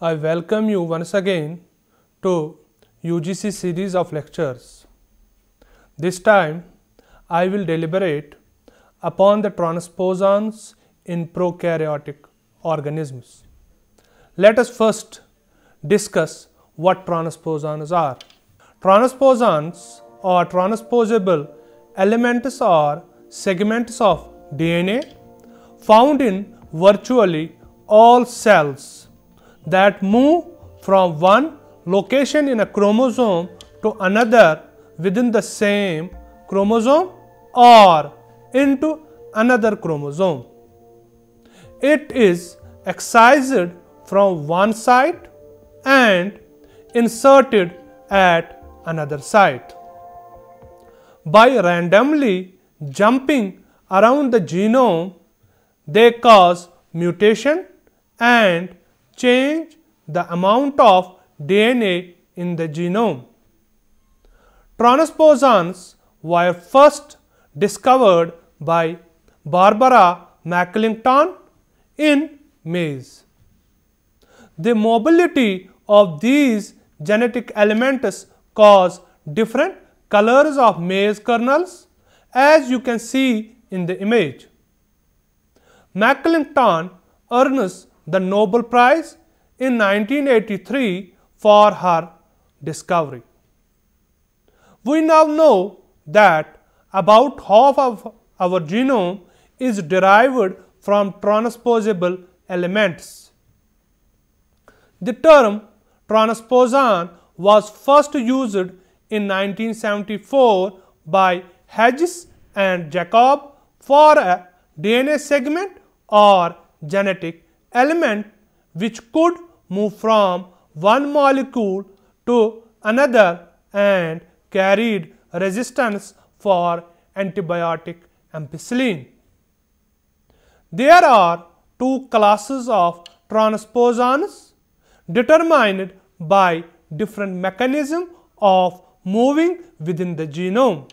I welcome you once again to UGC series of lectures. This time I will deliberate upon the transposons in prokaryotic organisms. Let us first discuss what transposons are. Transposons or transposable elements or segments of DNA found in virtually all cells that move from one location in a chromosome to another within the same chromosome or into another chromosome. It is excised from one site and inserted at another site. By randomly jumping around the genome, they cause mutation and change the amount of DNA in the genome. Transposons were first discovered by Barbara McClinton in maize. The mobility of these genetic elements cause different colors of maize kernels, as you can see in the image. McClinton earns the Nobel Prize in 1983 for her discovery. We now know that about half of our genome is derived from transposable elements. The term transposon was first used in 1974 by Hedges and Jacob for a DNA segment or genetic element which could move from one molecule to another and carried resistance for antibiotic ampicillin. There are two classes of transposons determined by different mechanism of moving within the genome.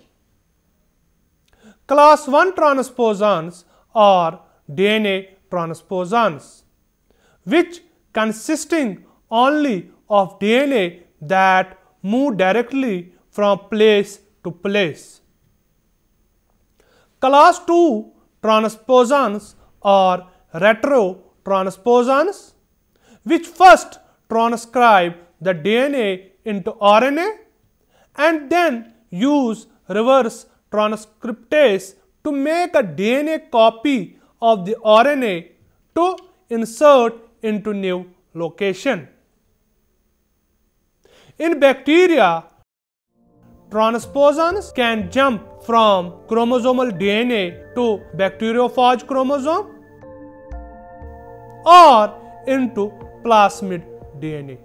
Class 1 transposons are DNA transposons, which consisting only of DNA that move directly from place to place. Class 2 transposons are retrotransposons, which first transcribe the DNA into RNA and then use reverse transcriptase to make a DNA copy of the RNA to insert into new location. In bacteria, transposons can jump from chromosomal DNA to bacteriophage chromosome or into plasmid DNA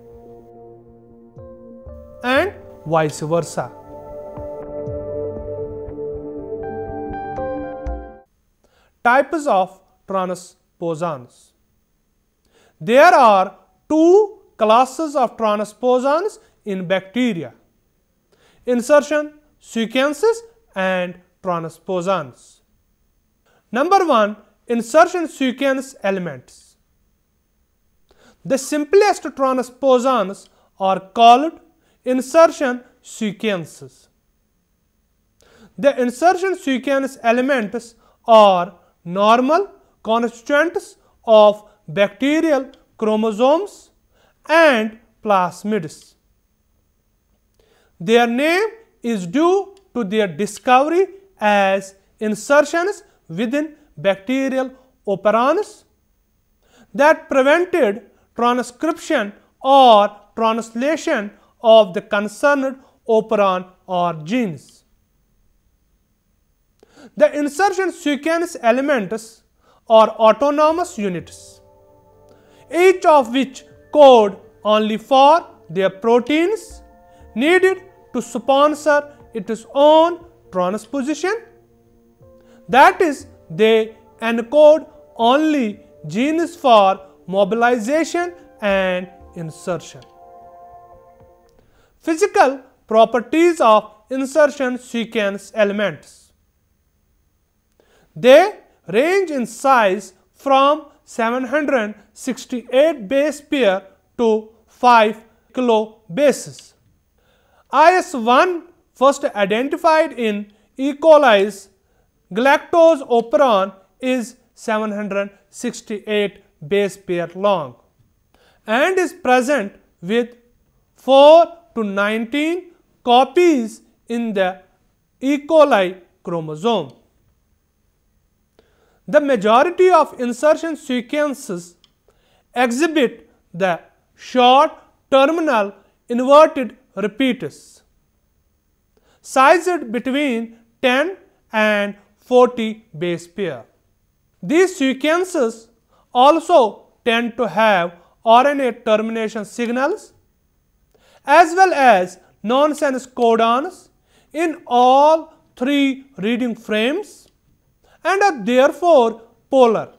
and vice versa. Types of transposons. There are two classes of transposons in bacteria: insertion sequences and transposons. Number 1, insertion sequence elements. The simplest transposons are called insertion sequences. The insertion sequence elements are normal constituents of bacterial chromosomes and plasmids. Their name is due to their discovery as insertions within bacterial operons that prevented transcription or translation of the concerned operon or genes. The insertion sequence elements are autonomous units, each of which code only for their proteins needed to sponsor its own transposition. That is, they encode only genes for mobilization and insertion. Physical properties of insertion sequence elements. They range in size from 768 base pair to 5 kilobases. IS-1 first identified in E. coli's galactose operon is 768 base pair long and is present with 4 to 19 copies in the E. coli chromosome. The majority of insertion sequences exhibit the short terminal inverted repeats, sized between 10 and 40 base pair. These sequences also tend to have RNA termination signals as well as nonsense codons in all 3 reading frames and are therefore polar.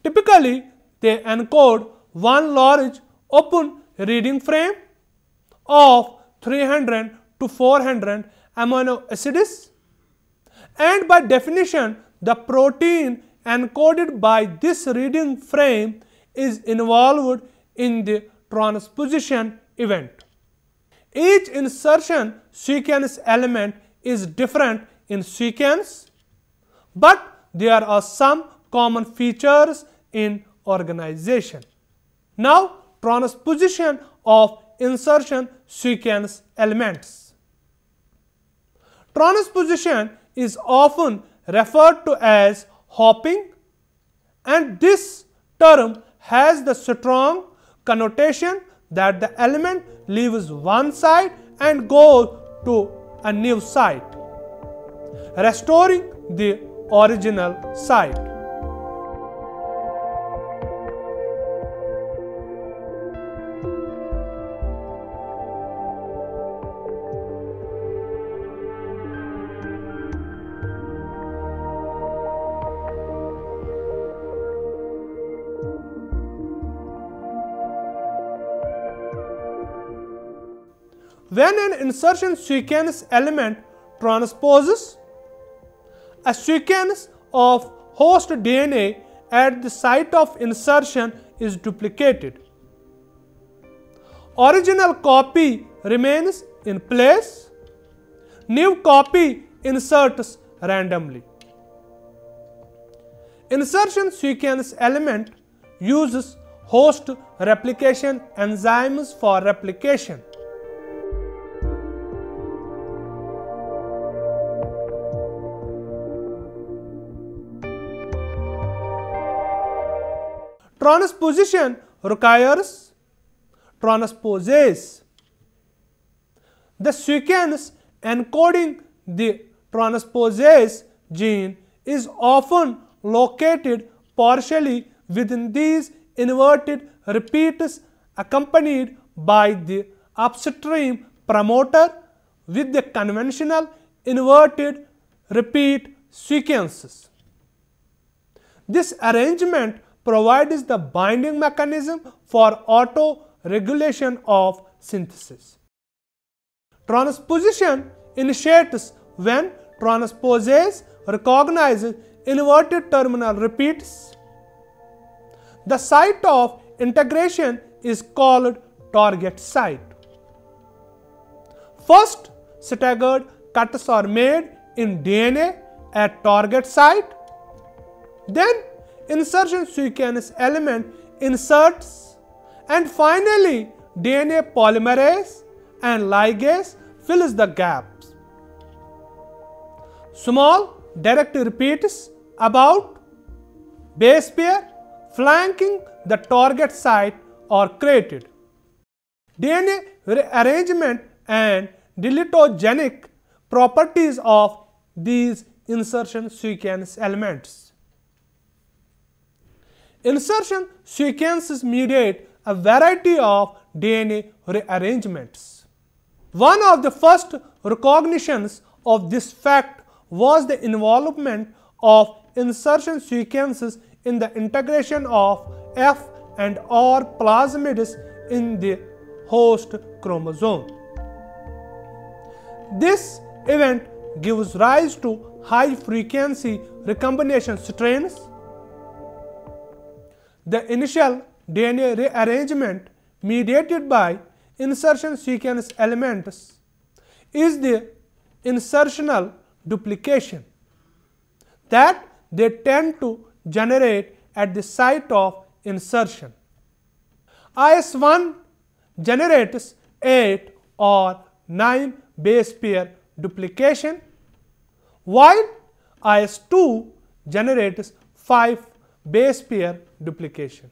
Typically, they encode one large open reading frame of 300 to 400 amino acids, and by definition, the protein encoded by this reading frame is involved in the transposition event. Each insertion sequence element is different in sequence, but there are some common features in organization. Now, transposition of insertion sequence elements. Transposition is often referred to as hopping, and this term has the strong connotation that the element leaves one site and goes to a new site, restoring the original site. When an insertion sequence element transposes, a sequence of host DNA at the site of insertion is duplicated. Original copy remains in place. New copy inserts randomly. Insertion sequence element uses host replication enzymes for replication. Transposition requires transposase. The sequence encoding the transposase gene is often located partially within these inverted repeats, accompanied by the upstream promoter with the conventional inverted repeat sequences. This arrangement provides the binding mechanism for auto-regulation of synthesis. Transposition initiates when transposase recognizes inverted terminal repeats. The site of integration is called target site. First, staggered cuts are made in DNA at target site. Then, insertion sequence element inserts, and finally DNA polymerase and ligase fills the gaps. Small direct repeats about base pair flanking the target site are created. DNA rearrangement and deletogenic properties of these insertion sequence elements. Insertion sequences mediate a variety of DNA rearrangements. One of the first recognitions of this fact was the involvement of insertion sequences in the integration of F and R plasmids in the host chromosome. This event gives rise to high-frequency recombination strains. The initial DNA rearrangement mediated by insertion sequence elements is the insertional duplication that they tend to generate at the site of insertion. IS1 generates 8 or 9 base pair duplication, while IS2 generates 5 base pair duplication.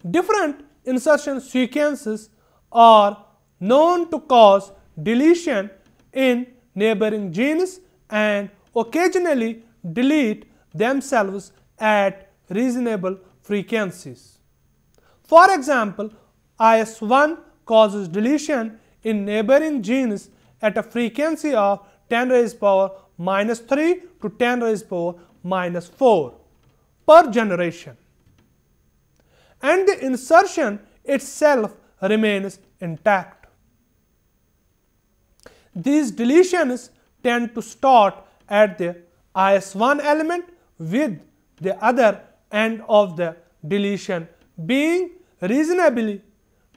Different insertion sequences are known to cause deletion in neighboring genes and occasionally delete themselves at reasonable frequencies. For example, IS1 causes deletion in neighboring genes at a frequency of 10 raised power minus 3 to 10 raised power minus 4 per generation, and the insertion itself remains intact. These deletions tend to start at the IS1 element, with the other end of the deletion being reasonably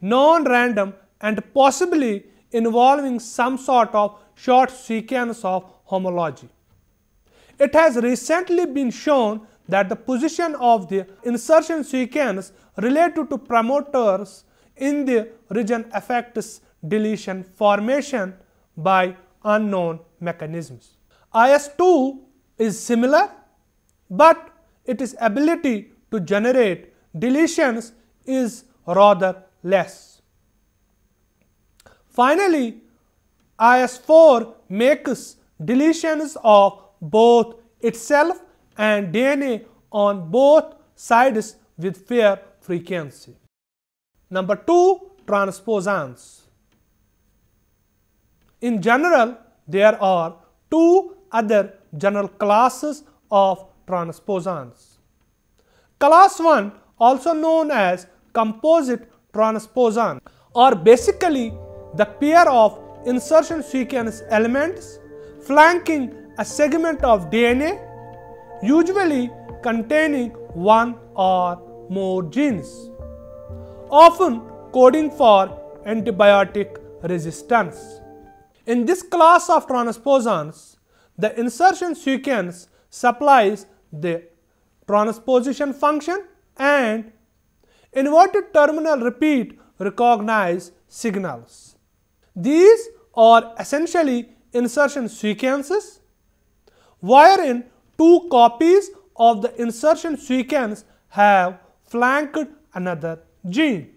non-random and possibly involving some sort of short sequence of homology. It has recently been shown that the position of the insertion sequence related to promoters in the region affects deletion formation by unknown mechanisms. IS2 is similar, but its ability to generate deletions is rather less. Finally, IS4 makes deletions of both itself and DNA on both sides with fair frequency. Number 2, transposons. In general, there are 2 other general classes of transposons. Class 1, also known as composite transposon, are basically the pair of insertion sequence elements flanking a segment of DNA, usually containing 1 or more genes, often coding for antibiotic resistance. In this class of transposons, the insertion sequence supplies the transposition function and inverted terminal repeat recognize signals. These are essentially insertion sequences wherein 2 copies of the insertion sequence have flanked another gene.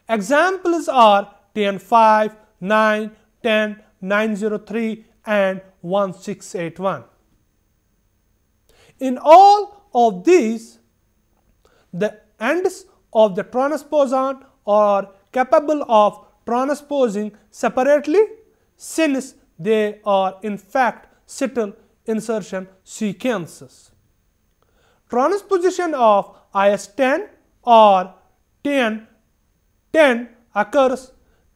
Examples are TN5, 9, 10, 903 and 1681. In all of these, the ends of the transposon are capable of transposing separately, since they are in fact subtle insertion sequences. Transposition of IS10 or TN10 occurs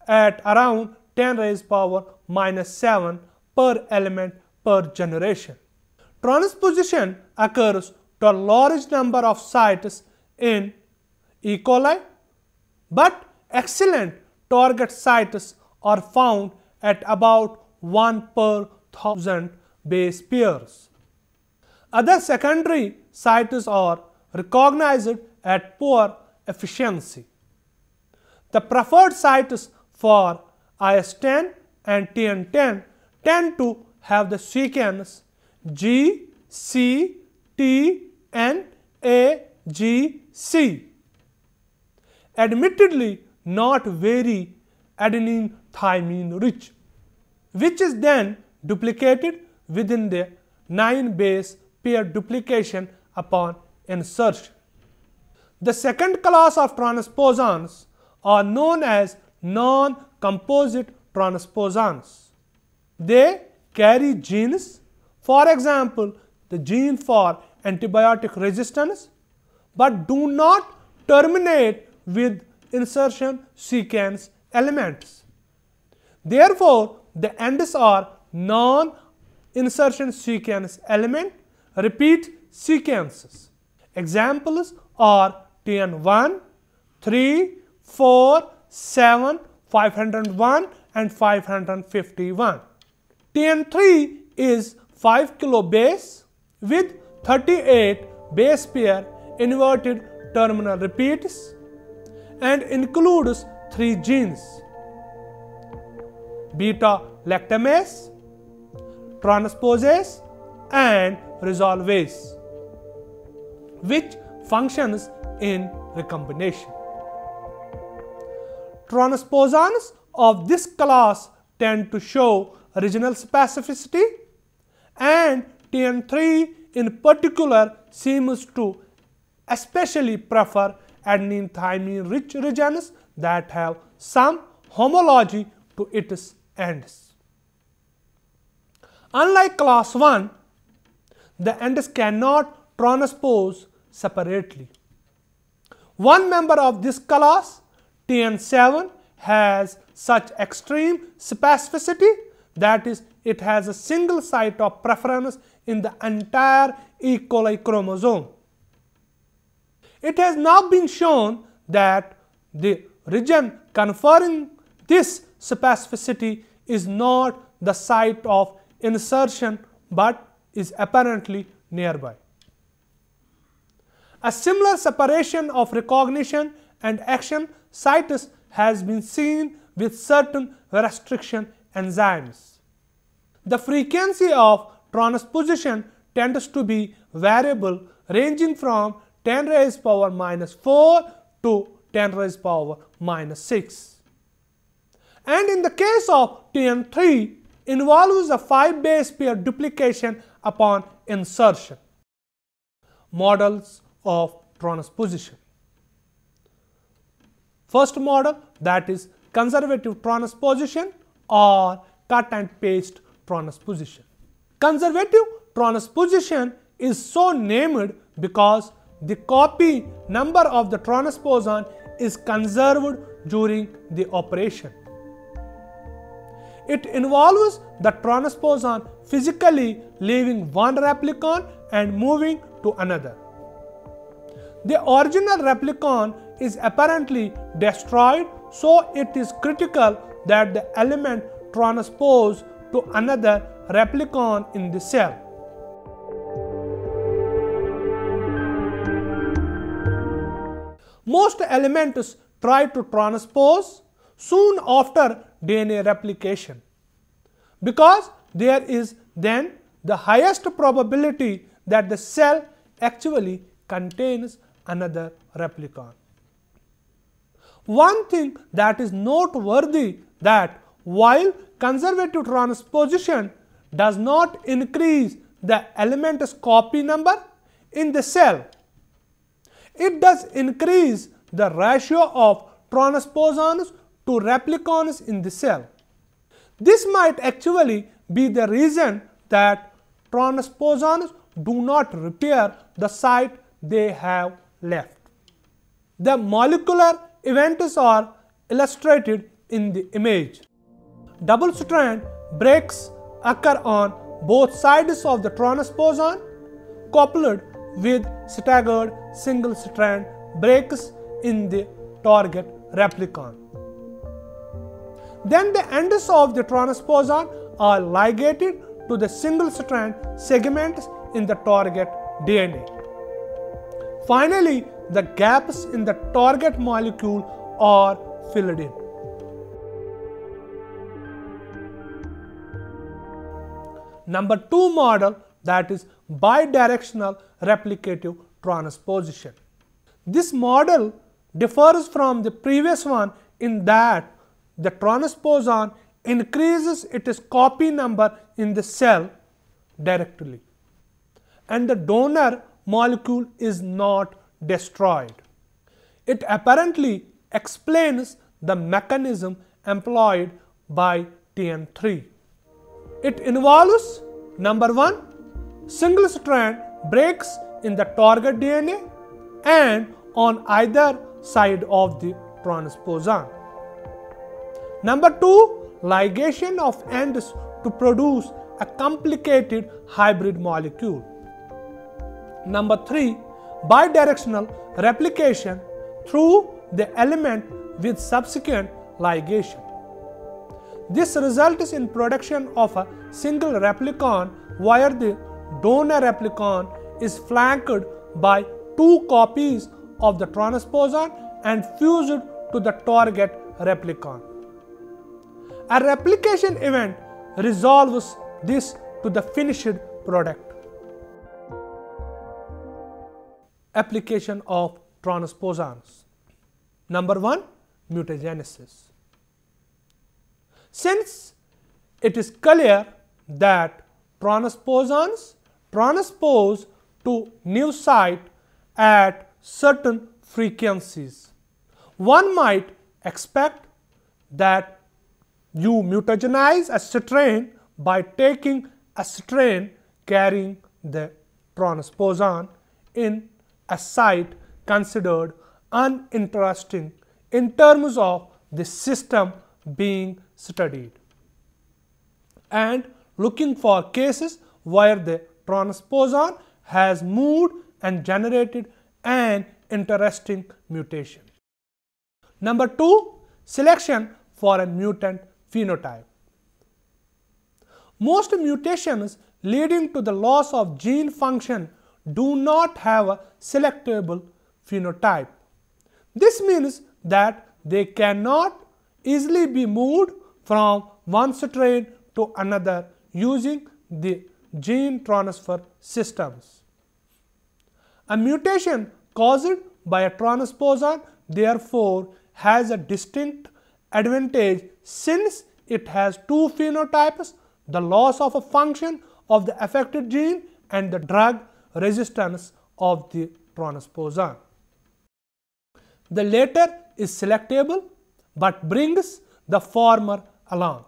at around 10 raised power minus 7 per element per generation. Transposition occurs to a large number of sites in E. coli, but excellent target sites are found at about 1 per 1000 base pairs. Other secondary sites are recognized at poor efficiency. The preferred sites for IS10 and TN10 tend to have the sequence G, C, T, N, A, G, C. Admittedly not very adenine thymine rich, which is then duplicated within the 9 base pair duplication upon insertion. The second class of transposons are known as non-composite transposons. They carry genes, for example, the gene for antibiotic resistance, but do not terminate with insertion sequence elements. Therefore, the ends are non-insertion sequence element repeat sequences. Examples are TN1, 3, 4, 7, 501 and 551. TN3 is 5 kilobase with 38 base pair inverted terminal repeats and includes 3 genes: beta lactamase, transposase and resolvase, which functions in recombination. Transposons of this class tend to show regional specificity, and TN3 in particular seems to especially prefer adenine thymine rich regions that have some homology to its ends. Unlike class 1, the ends cannot transpose separately. One member of this class, TN7, has such extreme specificity, that is, it has a single site of preference in the entire E. coli chromosome. It has now been shown that the region conferring this specificity is not the site of insertion but is apparently nearby. A similar separation of recognition and action sites has been seen with certain restriction enzymes. The frequency of transposition tends to be variable, ranging from 10 raised to the power -4 to 10 raised to the power -6. And in the case of TN3, involves a 5 base pair duplication upon insertion. Models of transposition. First model, that is conservative transposition or cut and paste transposition. Conservative transposition is so named because the copy number of the transposon is conserved during the operation. It involves the transposon physically leaving one replicon and moving to another. The original replicon is apparently destroyed, so it is critical that the element transpose to another replicon in the cell. Most elements try to transpose soon after DNA replication, because there is then the highest probability that the cell actually contains another replicon. One thing that is noteworthy that while conservative transposition does not increase the element's copy number in the cell, it does increase the ratio of transposons to replicons in the cell. This might actually be the reason that transposons do not repair the site they have left. The molecular events are illustrated in the image. Double strand breaks occur on both sides of the transposon, coupled with staggered single strand breaks in the target replicon. Then the ends of the transposon are ligated to the single strand segments in the target DNA. Finally, the gaps in the target molecule are filled in. Number 2 model, that is bidirectional replicative transposition. This model differs from the previous one in that the transposon increases its copy number in the cell directly, and the donor molecule is not destroyed. It apparently explains the mechanism employed by TN3. It involves number 1, single strand breaks in the target DNA and on either side of the transposon. Number 2, ligation of ends to produce a complicated hybrid molecule. Number 3, bidirectional replication through the element with subsequent ligation. This results in production of a single replicon where the donor replicon is flanked by two copies of the transposon and fused to the target replicon. A replication event resolves this to the finished product. Application of transposons. Number 1, mutagenesis. Since it is clear that transposons transpose to new site at certain frequencies, one might expect that you mutagenize a strain by taking a strain carrying the transposon in a site considered uninteresting in terms of the system being studied, and looking for cases where the transposon has moved and generated an interesting mutation. Number 2, selection for a mutant phenotype. Most mutations leading to the loss of gene function do not have a selectable phenotype. This means that they cannot easily be moved from one strain to another using the gene transfer systems. A mutation caused by a transposon therefore has a distinct advantage since it has two phenotypes: the loss of a function of the affected gene and the drug resistance of the transposon. The latter is selectable but brings the former along.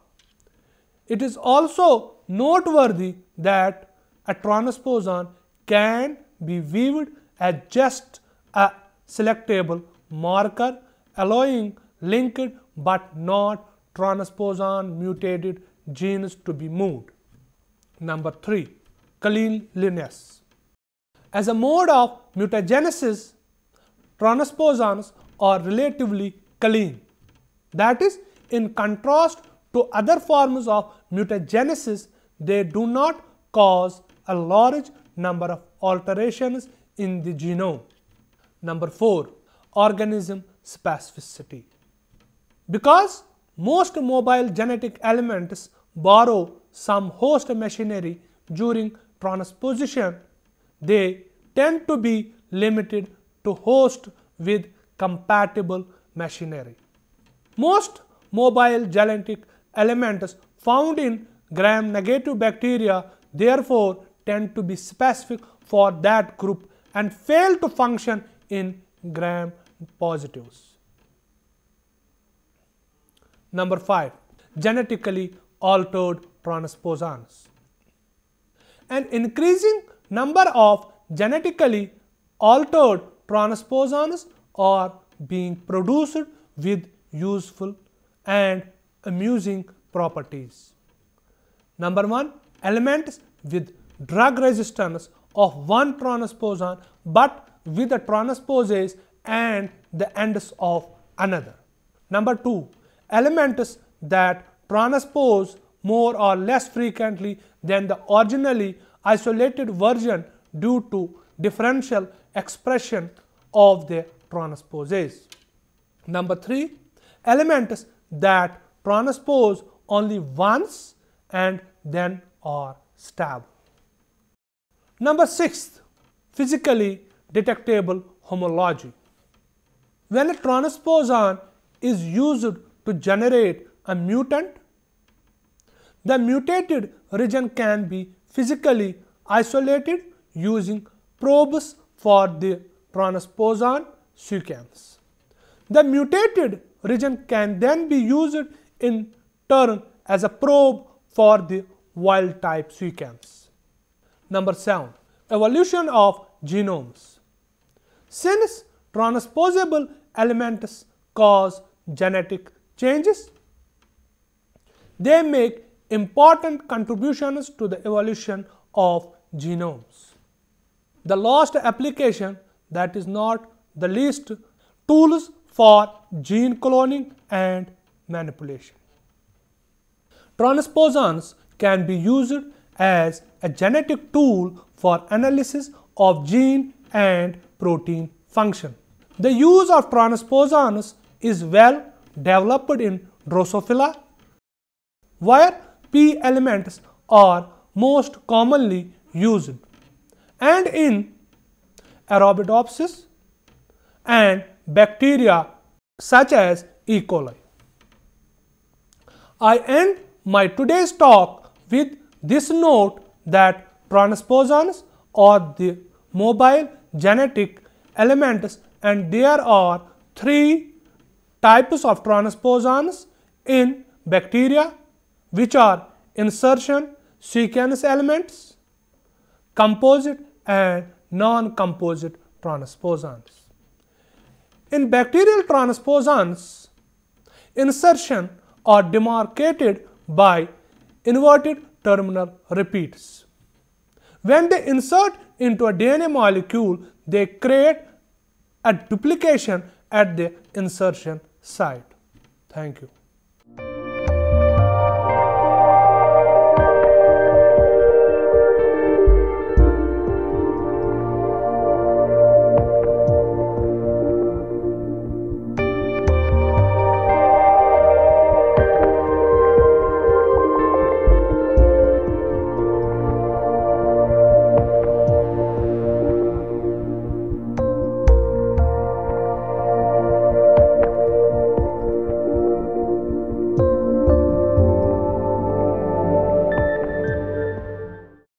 It is also noteworthy that a transposon can be viewed as just a selectable marker, allowing linked but not transposon mutated genes to be moved. Number 3, cleanliness. As a mode of mutagenesis, transposons are relatively clean. That is, in contrast to other forms of mutagenesis, they do not cause a large number of alterations in the genome. Number 4, organism specificity. Because most mobile genetic elements borrow some host machinery during transposition, they tend to be limited to host with compatible machinery. Most mobile genetic elements found in gram-negative bacteria therefore tend to be specific for that group and fail to function in gram-positives. Number 5, genetically altered transposons. An increasing number of genetically altered transposons are being produced with useful and amusing properties. Number 1, elements with drug resistance of one transposon but with the transposase and the ends of another. Number 2, elements that transpose more or less frequently than the originally isolated version due to differential expression of the transposase. Number 3, elements that transpose only once and then are stable. Number 6, physically detectable homology. When a transposon is used to generate a mutant, the mutated region can be physically isolated using probes for the transposon sequence. The mutated region can then be used in turn as a probe for the wild type sequence. Number 7, evolution of genomes. Since transposable elements cause genetic changes, they make important contributions to the evolution of genomes. The last application that is not the least, tools for gene cloning and manipulation. Transposons can be used as a genetic tool for analysis of gene and protein function. The use of transposons is well developed in Drosophila, where P elements are most commonly used, and in Arabidopsis and bacteria such as E. coli. I end my today's talk with this note that transposons are the mobile genetic elements, and there are 3 types of transposons in bacteria, which are insertion sequence elements, composite and non-composite transposons. In bacterial transposons, insertion are demarcated by inverted terminal repeats. When they insert into a DNA molecule, they create a duplication at the insertion site. Thank you.